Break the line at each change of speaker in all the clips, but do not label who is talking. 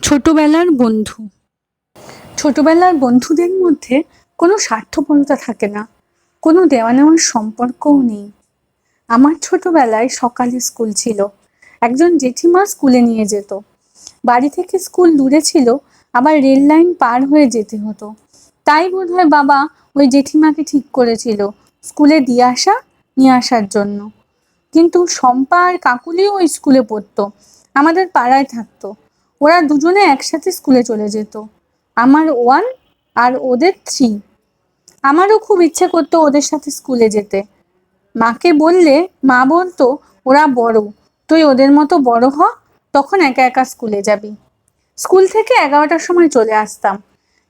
ছোটবেলার বন্ধু। ছোটবেলার বন্ধুদের মধ্যে কোনো স্বার্থপরতা থাকে না, কোনো দেওয়া নেওয়ার সম্পর্কও নেই। আমার ছোটবেলায় সকালে স্কুল ছিল, একজন জেঠিমা স্কুলে নিয়ে যেত। বাড়ি থেকে স্কুল দূরে ছিল, আবার রেল লাইন পার হয়ে যেতে হতো। তাই বোধহয় বাবা ওই জেঠিমাকে ঠিক করেছিল স্কুলে দিয়ে আসা নিয়ে আসার জন্য। কিন্তু শম্পা আর কাকুলিও ওই স্কুলে পড়তো, আমাদের পাড়ায় থাকতো। ওরা দুজনে একসাথে স্কুলে চলে যেত, আমার 1 আর ওদের 3। আমারও খুব ইচ্ছে করতো ওদের সাথে স্কুলে যেতে। মাকে বললে মা বলতো, ওরা বড়, তুই ওদের মতো বড় হ, তখন একা একা স্কুলে যাবি। স্কুল থেকে 11টার সময় চলে আসতাম,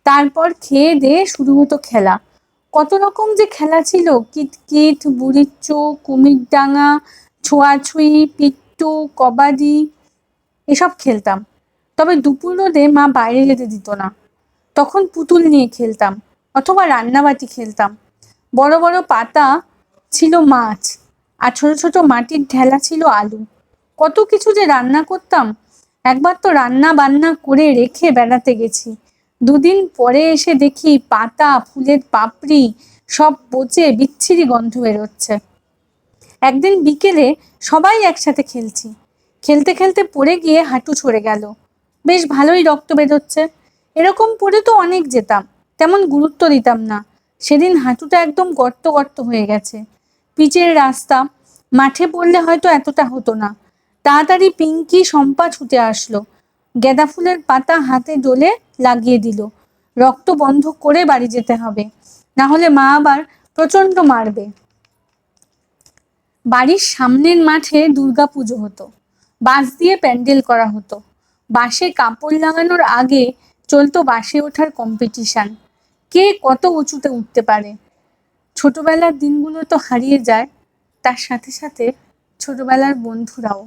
তারপর খেয়ে দিয়ে শুরু হতো খেলা। কত রকম যে খেলা ছিল, কিতকিত, বুড়ির চোখ, কুমিরডাঙ্গা, ছোঁয়াছুঁয়ি, পিট্টু, কবাডি, এসব খেলতাম। তবে দুপুর রোদে মা বাইরে যেতে দিত না, তখন পুতুল নিয়ে খেলতাম অথবা রান্নাবাটি খেলতাম। বড় বড় পাতা ছিল মাছ, আর ছোট ছোট মাটির ঢেলা ছিল আলু। কত কিছু যে রান্না করতাম। একবার তো রান্না বান্না করে রেখে বেড়াতে গেছি, 2 দিন পরে এসে দেখি পাতা, ফুলের পাপড়ি সব পচে বিচ্ছিরি গন্ধ বেরোচ্ছে। একদিন বিকেলে সবাই একসাথে খেলছি, খেলতে খেলতে পড়ে গিয়ে হাঁটু ছড়ে গেল। বেশ ভালোই রক্ত বেরোচ্ছে। এরকম পড়ে তো অনেক যেতাম, তেমন গুরুত্ব দিতাম না। সেদিন হাঁটুটা একদম গর্ত গর্ত হয়ে গেছে। পিচের রাস্তা, মাঠে পড়লে হয়তো এতটা হতো না। তাড়াতাড়ি পিঙ্কি, শম্পা ছুটে আসলো, গেঁদা ফুলের পাতা হাতে ডলে লাগিয়ে দিল। রক্ত বন্ধ করে বাড়ি যেতে হবে, না হলে মা আবার প্রচন্ড মারবে। বাড়ির সামনের মাঠে দুর্গাপুজো হতো, বাঁশ দিয়ে প্যান্ডেল করা হতো। বাঁশে কাপড় লাগানোর আগে চলতো বাঁশে ওঠার কম্পিটিশন, কে কত উঁচুতে উঠতে পারে। ছোটবেলার দিনগুলো তো হারিয়ে যায়, তার সাথে সাথে ছোটবেলার বন্ধুরাও।